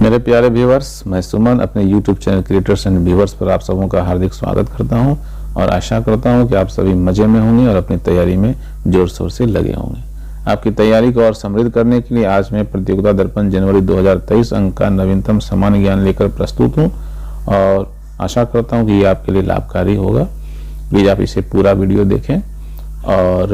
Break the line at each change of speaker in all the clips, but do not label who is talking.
मेरे प्यारे व्यूवर्स, मैं सुमन अपने YouTube channel creators and viewers पर आप सबों का हार्दिक स्वागत करता हूं और आशा करता हूं कि आप सभी मजे में होंगे और अपनी तैयारी में जोर शोर से लगे होंगे। आपकी तैयारी को और समृद्ध करने के लिए आज मैं प्रतियोगिता दर्पण जनवरी 2023 अंक का नवीनतम सामान्य ज्ञान लेकर प्रस्तुत हूँ और आशा करता हूँ कि ये आपके लिए लाभकारी होगा। प्लीज़ आप इसे पूरा वीडियो देखें और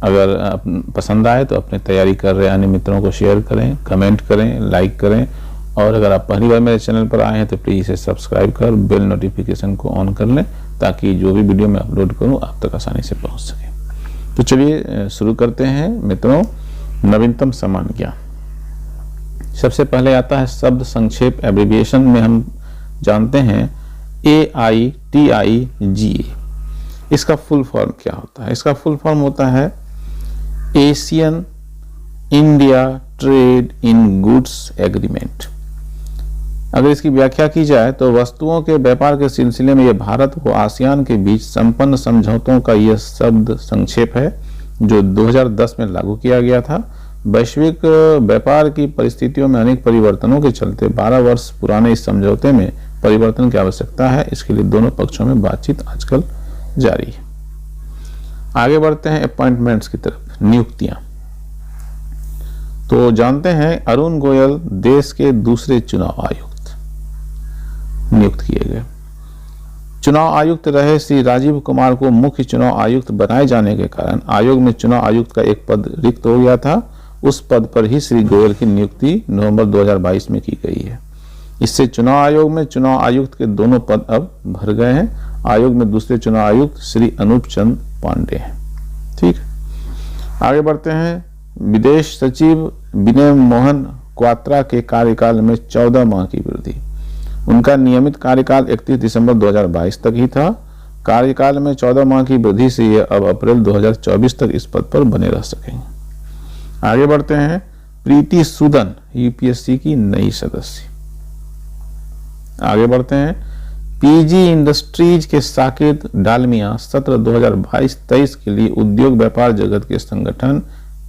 अगर पसंद आए तो अपनी तैयारी कर रहे अन्य मित्रों को शेयर करें, कमेंट करें, लाइक करें और अगर आप पहली बार मेरे चैनल पर आए हैं तो प्लीज़ इसे सब्सक्राइब कर बेल नोटिफिकेशन को ऑन कर लें ताकि जो भी वीडियो मैं अपलोड करूं आप तक आसानी से पहुंच सके। तो चलिए शुरू करते हैं मित्रों। नवीनतम सामान्य ज्ञान सबसे पहले आता है शब्द संक्षेप। एब्रिविएशन में हम जानते हैं AITIGA। इसका फुल फॉर्म क्या होता है? इसका फुल फॉर्म होता है Asian India trade in goods agreement. अगर इसकी व्याख्या की जाए तो वस्तुओं के व्यापार के सिलसिले में यह भारत व आसियान के बीच संपन्न समझौतों का यह शब्द संक्षेप है जो 2010 में लागू किया गया था। वैश्विक व्यापार की परिस्थितियों में अनेक परिवर्तनों के चलते 12 वर्ष पुराने इस समझौते में परिवर्तन की आवश्यकता है। इसके लिए दोनों पक्षों में बातचीत आजकल जारी है। आगे बढ़ते हैं अपॉइंटमेंट्स की तरफ, नियुक्तियां। तो जानते हैं अरुण गोयल देश के दूसरे चुनाव आयुक्त नियुक्त किए गए। चुनाव आयुक्त रहे श्री राजीव कुमार को मुख्य चुनाव आयुक्त बनाए जाने के कारण आयोग में चुनाव आयुक्त का एक पद रिक्त हो गया था। उस पद पर ही श्री गोयल की नियुक्ति नवंबर 2022 में की गई है। इससे चुनाव आयोग में चुनाव आयुक्त के दोनों पद अब भर गए हैं। आयोग में दूसरे चुनाव आयुक्त श्री अनूप चंद पांडे हैं। ठीक, आगे बढ़ते हैं। विदेश सचिव विनय मोहन क्वात्रा के कार्यकाल में 14 माह की वृद्धि। उनका नियमित कार्यकाल 31 दिसंबर 2022 तक ही था। कार्यकाल में 14 माह की वृद्धि से ये अब अप्रैल 2024 तक इस पद पर बने रह सकेंगे। आगे बढ़ते हैं। प्रीति सूदन यूपीएससी की नई सदस्य। आगे बढ़ते हैं। पीजी इंडस्ट्रीज के साकेत डालमिया सत्र 2022-23 के लिए उद्योग व्यापार जगत के संगठन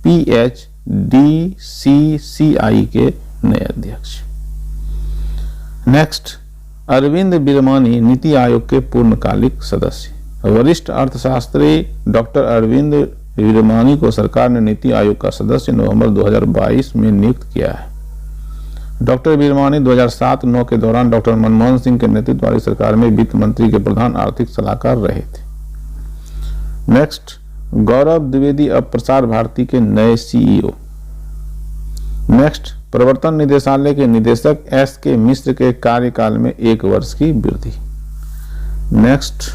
PHDCCI के नए अध्यक्ष। नेक्स्ट, अरविंद बिरमानी नीति आयोग के पूर्णकालिक सदस्य। वरिष्ठ अर्थशास्त्री डॉक्टर अरविंद बिरमानी को सरकार ने नीति आयोग का सदस्य नवंबर 2022 में नियुक्त किया है। डॉक्टर बिरमानी 2007-9 के दौरान डॉक्टर मनमोहन सिंह के नेतृत्व वाली सरकार में वित्त मंत्री के प्रधान आर्थिक सलाहकार रहे थे। नेक्स्ट, गौरव द्विवेदी अब प्रसार भारती के नए CEO। नेक्स्ट, प्रवर्तन निदेशालय के निदेशक SK मिश्र के कार्यकाल में 1 वर्ष की वृद्धि। नेक्स्ट,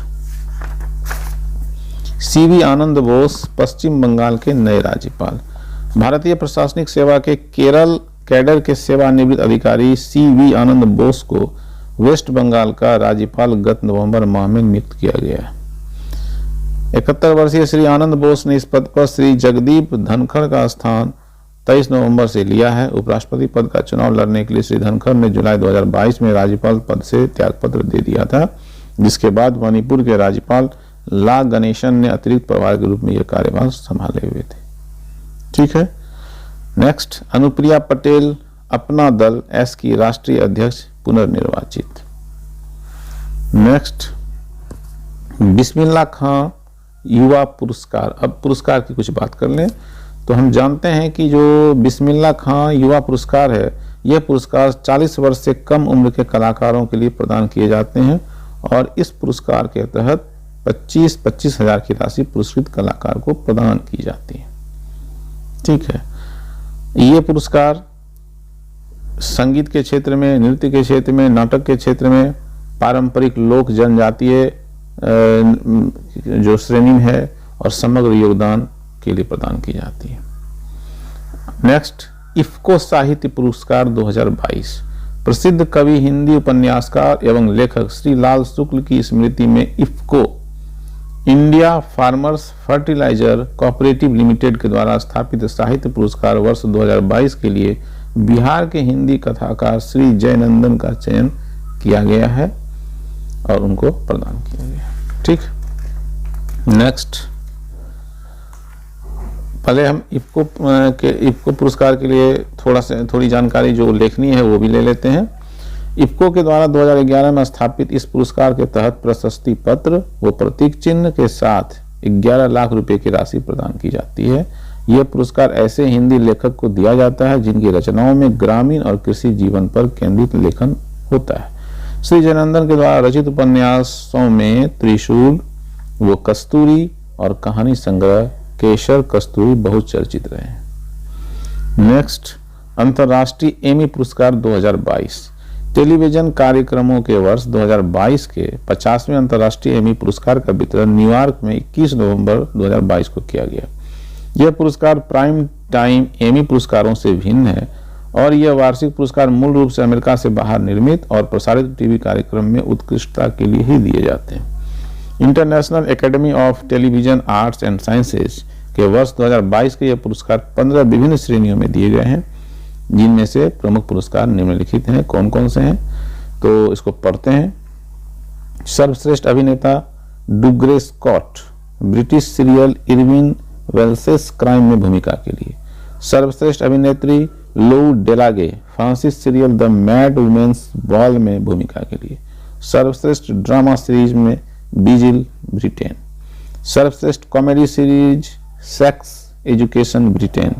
CV आनंद बोस पश्चिम बंगाल के नए राज्यपाल। भारतीय प्रशासनिक सेवा के केरल कैडर के सेवानिवृत्त अधिकारी CV आनंद बोस को वेस्ट बंगाल का राज्यपाल गत नवंबर माह में नियुक्त किया गया है। 71 वर्षीय श्री आनंद बोस ने इस पद पर श्री जगदीप धनखड़ का स्थान 23 नवंबर से लिया है। उपराष्ट्रपति पद का चुनाव लड़ने के लिए श्री धनखड़ ने जुलाई 2022 में राज्यपाल पद से त्यागपत्र दे दिया था, जिसके बाद मणिपुर के राज्यपाल ला गणेशन ने अतिरिक्त प्रभार के रूप में यह कार्यभार संभाले हुए थे। ठीक है। नेक्स्ट, अनुप्रिया पटेल अपना दल S की राष्ट्रीय अध्यक्ष पुनर्निर्वाचित। नेक्स्ट, बिस्मिल्लाह खां युवा पुरस्कार। अब पुरस्कार की कुछ बात कर लें तो हम जानते हैं कि जो बिस्मिल्लाह खां युवा पुरस्कार है, यह पुरस्कार 40 वर्ष से कम उम्र के कलाकारों के लिए प्रदान किए जाते हैं और इस पुरस्कार के तहत 25-25 हजार की राशि पुरस्कृत कलाकार को प्रदान की जाती है। ठीक है। ये पुरस्कार संगीत के क्षेत्र में, नृत्य के क्षेत्र में, नाटक के क्षेत्र में, पारंपरिक लोक जनजातीय जो श्रेणी में है और समग्र योगदान के लिए प्रदान की जाती है। नेक्स्ट, इफ्को साहित्य पुरस्कार 2022। प्रसिद्ध कवि, हिंदी उपन्यासकार एवं लेखक श्री लाल शुक्ल की स्मृति में IFFCO India farmers fertiliser cooperative limited के द्वारा स्थापित साहित्य पुरस्कार वर्ष 2022 के लिए बिहार के हिंदी कथाकार श्री जयनंदन का चयन किया गया है और उनको प्रदान किया गया। ठीक। नेक्स्ट, पहले हम इफ्को पुरस्कार के लिए थोड़ी जानकारी जो लेखनी है वो भी ले लेते हैं। इफ्को के द्वारा 2011 में स्थापित इस पुरस्कार के तहत प्रशस्ति पत्र व प्रतीक चिन्ह के साथ 11 लाख रुपए की राशि प्रदान की जाती है। यह पुरस्कार ऐसे हिंदी लेखक को दिया जाता है जिनकी रचनाओं में ग्रामीण और कृषि जीवन पर केंद्रित लेखन होता है। श्री जयनंदन के द्वारा रचित उपन्यासों में त्रिशूल व कस्तूरी और कहानी संग्रह केशर कस्तूरी बहुत चर्चित रहे हैं। नेक्स्ट, अंतर्राष्ट्रीय एमी पुरस्कार 2022। टेलीविजन कार्यक्रमों के वर्ष 2022 के 50वें अंतर्राष्ट्रीय एमी पुरस्कार का वितरण न्यूयॉर्क में 21 नवंबर 2022 को किया गया। यह पुरस्कार प्राइम टाइम एमी पुरस्कारों से भिन्न है और यह वार्षिक पुरस्कार मूल रूप से अमेरिका से बाहर निर्मित और प्रसारित टीवी कार्यक्रम में उत्कृष्टता के लिए ही दिए जाते हैं। International academy of television arts and sciences के वर्ष 2022 के यह पुरस्कार 15 विभिन्न श्रेणियों में दिए गए हैं, जिनमें से प्रमुख पुरस्कार निम्नलिखित हैं। कौन कौन से हैं तो इसको पढ़ते हैं। सर्वश्रेष्ठ अभिनेता Dougray Scott, British serial Irvine Welsh's Crime में भूमिका के लिए। सर्वश्रेष्ठ अभिनेत्री लू डेलागे, फ्रांसीसी serial The Mad Women's Ball में भूमिका के लिए। सर्वश्रेष्ठ ड्रामा सीरीज में बीजिल, ब्रिटेन। सर्वश्रेष्ठ comedy series Sex Education, Britain.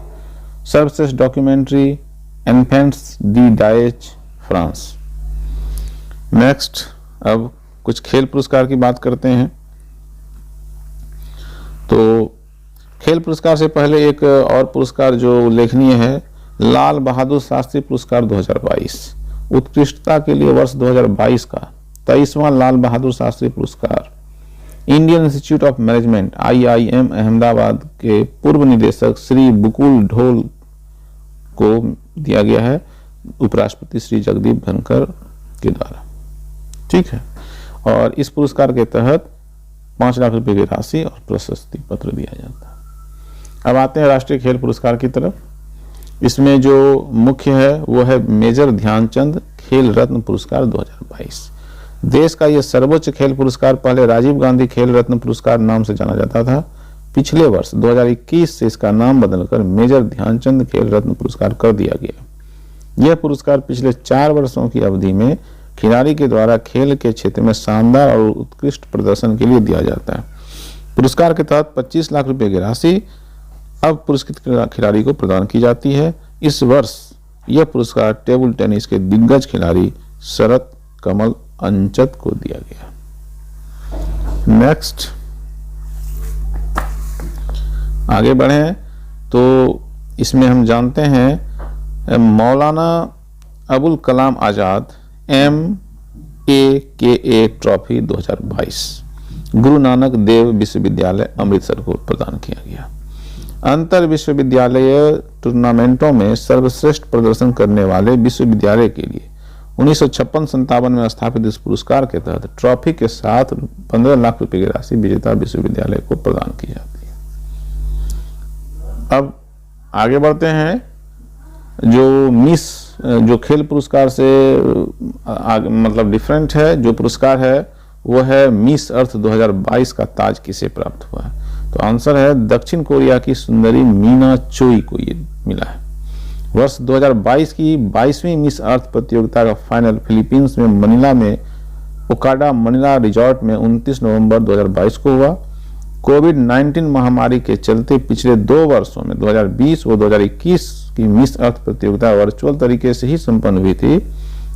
सर्वश्रेष्ठ documentary Enfants de Daech, France. Next, अब कुछ खेल पुरस्कार की बात करते हैं। तो खेल पुरस्कार से पहले एक और पुरस्कार जो उल्लेखनीय है, लाल बहादुर शास्त्री पुरस्कार 2022। उत्कृष्टता के लिए वर्ष 2022 का 23वां लाल बहादुर शास्त्री पुरस्कार Indian institute of management IIM Ahmedabad के पूर्व निदेशक श्री बुकुल ढोल को दिया गया है, उपराष्ट्रपति श्री जगदीप धनखड़ के द्वारा। ठीक है, और इस पुरस्कार के तहत 5 लाख रुपए की राशि और प्रशस्ति पत्र दिया जाता है। अब आते हैं राष्ट्रीय खेल पुरस्कार की तरफ। इसमें जो मुख्य है वो है मेजर ध्यानचंद खेल रत्न पुरस्कार 2022। देश का यह सर्वोच्च खेल पुरस्कार पहले राजीव गांधी खेल रत्न पुरस्कार नाम से जाना जाता था। पिछले वर्ष 2021 से इसका नाम बदलकर मेजर ध्यानचंद खेल रत्न पुरस्कार कर दिया गया। यह पुरस्कार पिछले 4 वर्षों की अवधि में खिलाड़ी के द्वारा खेल के क्षेत्र में शानदार और उत्कृष्ट प्रदर्शन के लिए दिया जाता है। पुरस्कार के तहत 25 लाख रुपए की राशि अब पुरस्कृत खिलाड़ी को प्रदान की जाती है। इस वर्ष यह पुरस्कार टेबल टेनिस के दिग्गज खिलाड़ी शरत कमल अंचत को दिया गया। नेक्स्ट, आगे बढ़े तो इसमें हम जानते हैं मौलाना अबुल कलाम आजाद MAKA ट्रॉफी 2022 गुरु नानक देव विश्वविद्यालय अमृतसर को प्रदान किया गया। अंतर विश्वविद्यालय टूर्नामेंटों में सर्वश्रेष्ठ प्रदर्शन करने वाले विश्वविद्यालय के लिए 1956-57 में स्थापित इस पुरस्कार के तहत ट्रॉफी के साथ 15 लाख रुपए की राशि विजेता विश्वविद्यालय को प्रदान की जाती है। अब आगे बढ़ते हैं। जो खेल पुरस्कार से मतलब डिफरेंट है, जो पुरस्कार है वो है मिस अर्थ 2022 का ताज किसे प्राप्त हुआ है। तो आंसर है दक्षिण कोरिया की सुंदरी मीना चोई को ये मिला है। वर्ष 2022 की 22वीं मिस अर्थ प्रतियोगिता का फाइनल फिलीपींस में मनीला में ओकाडा मनीला रिजॉर्ट में 29 नवंबर 2022 को हुआ। कोविड-19 महामारी के चलते पिछले 2 वर्षों में 2020 और 2021 की मिस अर्थ प्रतियोगिता वर्चुअल तरीके से ही संपन्न हुई थी।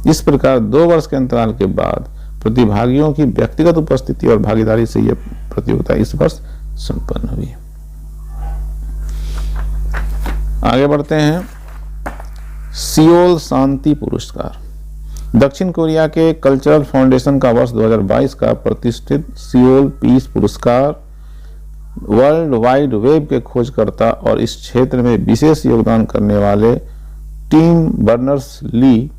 इस प्रकार 2 वर्ष के अंतराल के बाद प्रतिभागियों की व्यक्तिगत उपस्थिति और भागीदारी से यह प्रतियोगिता इस वर्ष संपन्न हुई। आगे बढ़ते हैं। सियोल शांति पुरस्कार दक्षिण कोरिया के कल्चरल फाउंडेशन का वर्ष 2022 का प्रतिष्ठित सियोल पीस पुरस्कार वर्ल्ड वाइड वेब के खोजकर्ता और इस क्षेत्र में विशेष योगदान करने वाले टिम बर्नर्स-ली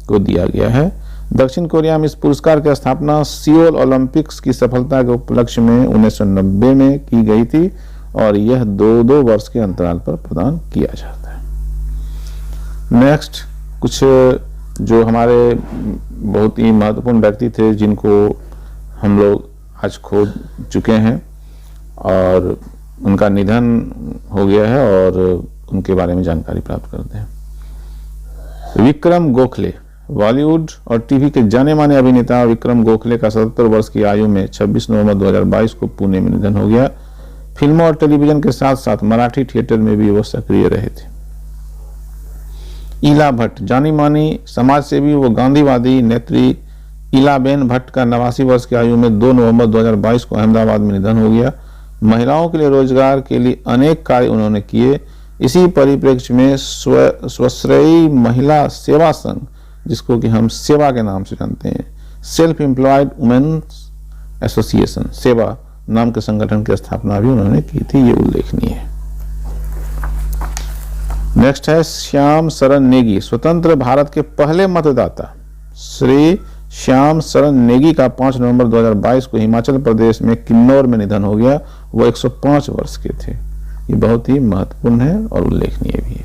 को दिया गया है। दक्षिण कोरिया में इस पुरस्कार की स्थापना सियोल ओलंपिक्स की सफलता के उपलक्ष्य में 1990 में की गई थी और यह 2-2 वर्ष के अंतराल पर प्रदान किया जाता है। नेक्स्ट, कुछ जो हमारे बहुत ही महत्वपूर्ण व्यक्ति थे जिनको हम लोग आज खो चुके हैं और उनका निधन हो गया है और उनके बारे में जानकारी प्राप्त करते हैं। विक्रम गोखले, बॉलीवुड और टीवी के जाने माने अभिनेता विक्रम गोखले का 77 वर्ष की आयु में 26 नवंबर 2022 को पुणे में निधन हो गया। फिल्मों और टेलीविजन के साथ साथ मराठी थिएटर में भी वो सक्रिय रहे थे। इला भट्ट, जानी मानी समाजसेवी व गांधीवादी नेत्री इलाबेन भट्ट का 89 वर्ष की आयु में 2 नवंबर 2022 को अहमदाबाद में निधन हो गया। महिलाओं के लिए रोजगार के लिए अनेक कार्य उन्होंने किए। इसी परिप्रेक्ष्य में स्वश्रेयी महिला सेवा संघ, जिसको कि हम सेवा के नाम से जानते हैं, सेल्फ एम्प्लॉयड वुमेन्स एसोसिएशन सेवा नाम के संगठन की स्थापना भी उन्होंने की थी, ये उल्लेखनीय है। नेक्स्ट है श्याम शरण नेगी, स्वतंत्र भारत के पहले मतदाता श्री श्याम शरण नेगी का 5 नवंबर 2022 को हिमाचल प्रदेश में किन्नौर में निधन हो गया। वो 105 वर्ष के थे। ये बहुत ही महत्वपूर्ण है और उल्लेखनीय भी है।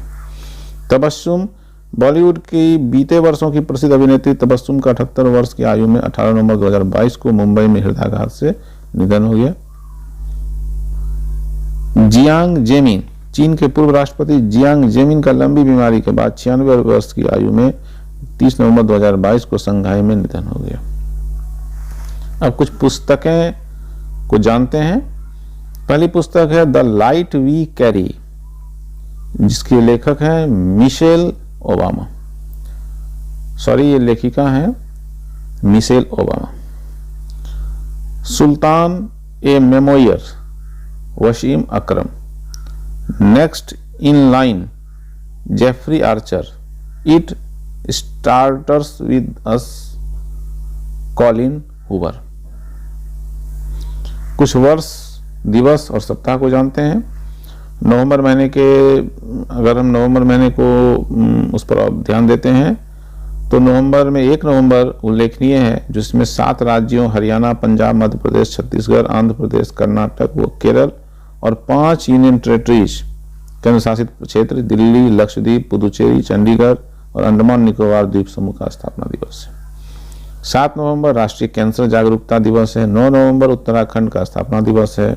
तबस्सुम, बॉलीवुड की बीते वर्षों की प्रसिद्ध अभिनेत्री तबस्सुम का 78 वर्ष की आयु में 18 नवंबर 2022 को मुंबई में हृदयाघात से निधन हो गया। जियांग जेमिन, चीन के पूर्व राष्ट्रपति जियांग जेमिन का लंबी बीमारी के बाद 96 वर्ष की आयु में 30 नवंबर 2022 को संघाई में निधन हो गया। अब कुछ पुस्तकें को जानते हैं। पहली पुस्तक है द लाइट वी कैरी, जिसके लेखक हैं मिशेल ओबामा। ये लेखिका है Michelle Obama. Sultan a memoir, Wasim Akram. Next in line, Jeffrey Archer. It starters with us, Colleen Hoover. कुछ वर्ष, दिवस और सप्ताह को जानते हैं। नवंबर महीने के, अगर हम नवंबर महीने को उस पर आप ध्यान देते हैं तो नवंबर में 1 नवंबर उल्लेखनीय है, जिसमें 7 राज्यों हरियाणा, पंजाब, मध्य प्रदेश, छत्तीसगढ़, आंध्र प्रदेश, कर्नाटक व केरल और 5 यूनियन टेरिटरीज केंद्र शासित क्षेत्र दिल्ली, लक्षद्वीप, पुदुचेरी, चंडीगढ़ और अंडमान निकोबार द्वीप समूह का स्थापना दिवस है। 7 नवंबर राष्ट्रीय कैंसर जागरूकता दिवस है। 9 नवंबर उत्तराखंड का स्थापना दिवस है।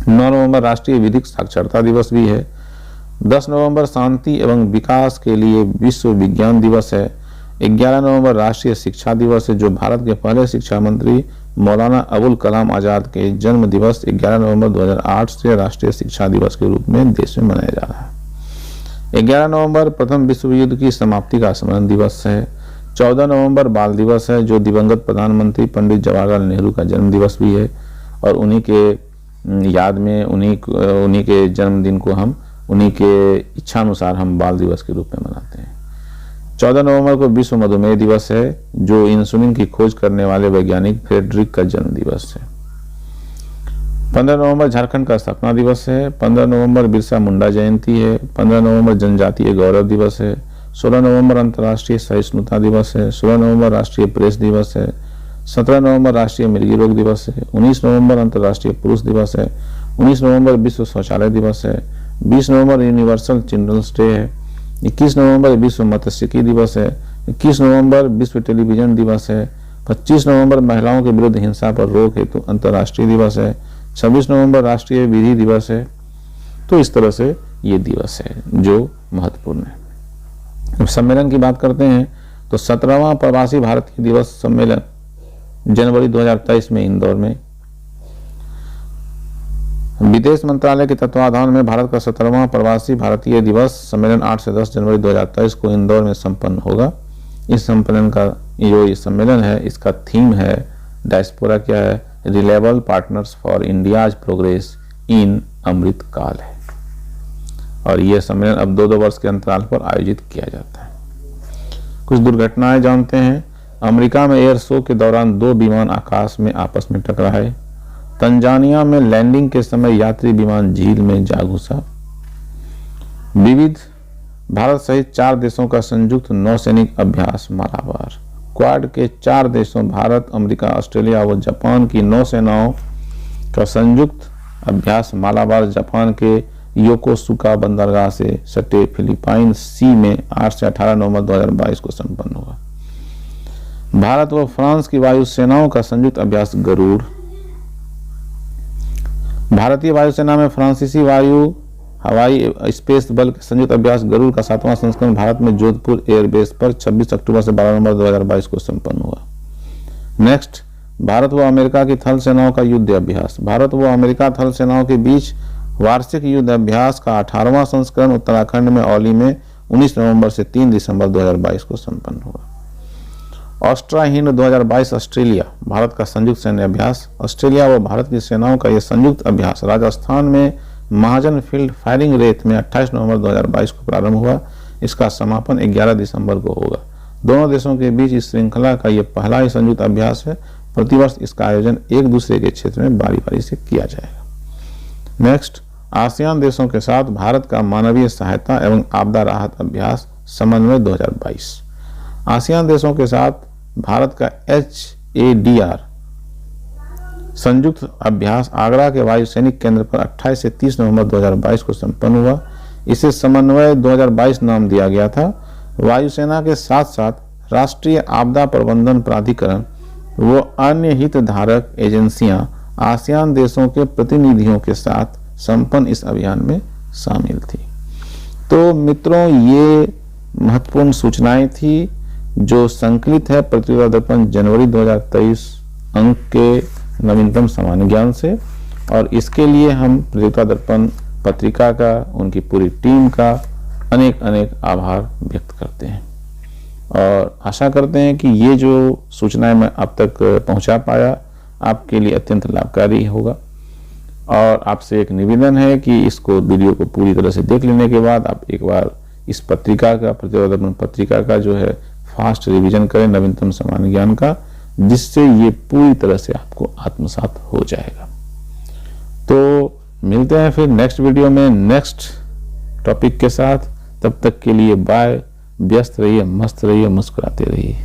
9 नवंबर राष्ट्रीय विधिक साक्षरता दिवस भी है। 10 नवंबर शांति एवं विकास के लिए विश्व विज्ञान दिवस है। 11 नवंबर राष्ट्रीय शिक्षा दिवस है, जो भारत के पहले शिक्षा मंत्री मौलाना अबुल कलाम आजाद के जन्म दिवस 11 नवंबर 2008 से राष्ट्रीय शिक्षा दिवस के रूप में देश में मनाया जा रहा है। 11 नवंबर प्रथम विश्व युद्ध की समाप्ति का स्मरण दिवस है। 14 नवंबर बाल दिवस है, जो दिवंगत प्रधानमंत्री पंडित जवाहरलाल नेहरू का जन्म दिवस भी है और उन्हीं के याद में उन्हीं के जन्मदिन को हम उन्हीं के इच्छानुसार हम बाल दिवस के रूप में मनाते हैं। 14 नवंबर को विश्व मधुमेह दिवस है, जो इंसुलिन की खोज करने वाले वैज्ञानिक फ्रेडरिक का जन्म दिवस है। 15 नवंबर झारखंड का स्थापना दिवस है। 15 नवंबर बिरसा मुंडा जयंती है। 15 नवंबर जनजातीय गौरव दिवस है। 16 नवंबर अंतर्राष्ट्रीय सहिष्णुता दिवस है। 16 नवंबर राष्ट्रीय प्रेस दिवस है। 17 नवंबर राष्ट्रीय मृगी रोग दिवस है। 19 नवंबर अंतर्राष्ट्रीय पुरुष दिवस है। 19 नवंबर विश्व शौचालय दिवस है। 20 नवंबर यूनिवर्सल चिल्ड्रंस डे है। 21 नवंबर विश्व मत्स्यिकी दिवस है। 21 नवंबर विश्व टेलीविजन दिवस है। 25 नवंबर महिलाओं के विरुद्ध हिंसा पर रोक हेतु अंतर्राष्ट्रीय दिवस है। 26 नवंबर राष्ट्रीय विधि दिवस है। तो इस तरह से ये दिवस है जो महत्वपूर्ण है। अब सम्मेलन की बात करते हैं तो 17वां प्रवासी भारतीय दिवस सम्मेलन जनवरी 2023 में इंदौर में, विदेश मंत्रालय के तत्वाधान में भारत का 17वां प्रवासी भारतीय दिवस सम्मेलन 8 से 10 जनवरी 2023 को इंदौर में संपन्न होगा। इस सम्मेलन का जो सम्मेलन है, इसका थीम है डायस्पोरा क्या है, reliable partners for India's progress in Amrit Kaal है। और यह सम्मेलन अब 2-2 वर्ष के अंतराल पर आयोजित किया जाता है। कुछ दुर्घटनाएं जानते हैं। अमेरिका में एयर शो के दौरान 2 विमान आकाश में आपस में टकराए। तंजानिया में लैंडिंग के समय यात्री विमान झील में जा घुसा। विविध भारत सहित 4 देशों का संयुक्त नौसैनिक अभ्यास मालाबार। क्वाड के 4 देशों भारत, अमेरिका, ऑस्ट्रेलिया व जापान की नौसेनाओं का संयुक्त अभ्यास मालाबार जापान के योकोसुका बंदरगाह से सटे फिलीपाइन सी में 8 से 18 नवंबर 2022 को संपन्न हुआ। भारत व फ्रांस की वायु सेनाओं का संयुक्त अभ्यास गरुड़। भारतीय वायुसेना में फ्रांसीसी हवाई स्पेस बल के संयुक्त अभ्यास गरुड़ का 7वां संस्करण भारत में जोधपुर एयरबेस पर 26 अक्टूबर से 12 नवंबर 2022 को संपन्न हुआ। नेक्स्ट, भारत व अमेरिका की थल सेनाओं का युद्ध अभ्यास। भारत व अमेरिका थल सेनाओं के बीच वार्षिक युद्ध अभ्यास का 18वां संस्करण उत्तराखंड में औली में 19 नवंबर से 3 दिसंबर 2022 को संपन्न हुआ। ऑस्ट्रा हिंद 2022 ऑस्ट्रेलिया भारत का संयुक्त सैन्य अभ्यास। ऑस्ट्रेलिया व भारत की सेनाओं का यह संयुक्त अभ्यास राजस्थान में महाजन फील्ड फायरिंग रेंज में 28 नवंबर 2022 को प्रारंभ हुआ। इसका समापन 11 दिसंबर को होगा। दोनों देशों के बीच इस श्रृंखला का यह पहला ही संयुक्त अभ्यास है। प्रतिवर्ष इसका आयोजन एक दूसरे के क्षेत्र में बारी बारी से किया जाएगा। नेक्स्ट, आसियान देशों के साथ भारत का मानवीय सहायता एवं आपदा राहत अभ्यास समन्वय 2022। आसियान देशों के साथ भारत का HADR संयुक्त अभ्यास आगरा के वायु सैनिक केंद्र पर 28 से 30 नवंबर 2022 को संपन्न हुआ। इसे समन्वय 2022 नाम दिया गया था। वायुसेना के साथ साथ राष्ट्रीय आपदा प्रबंधन प्राधिकरण व अन्य हितधारक एजेंसियां आसियान देशों के प्रतिनिधियों के साथ संपन्न इस अभियान में शामिल थी। तो मित्रों, ये महत्वपूर्ण सूचनाएं थी जो संकलित है प्रतियोगिता दर्पण जनवरी 2023 अंक के नवीनतम सामान्य ज्ञान से, और इसके लिए हम प्रतियोगिता दर्पण पत्रिका का, उनकी पूरी टीम का अनेक अनेक आभार व्यक्त करते हैं और आशा करते हैं कि ये जो सूचनाएं मैं अब तक पहुंचा पाया आपके लिए अत्यंत लाभकारी होगा। और आपसे एक निवेदन है कि इसको वीडियो को पूरी तरह से देख लेने के बाद आप एक बार इस पत्रिका का, प्रतियोगिता दर्पण पत्रिका का जो है फास्ट रिवीजन करें नवीनतम सामान्य ज्ञान का, जिससे ये पूरी तरह से आपको आत्मसात हो जाएगा। तो मिलते हैं फिर नेक्स्ट वीडियो में नेक्स्ट टॉपिक के साथ। तब तक के लिए बाय। व्यस्त रहिए, मस्त रहिए, मुस्कुराते रहिए।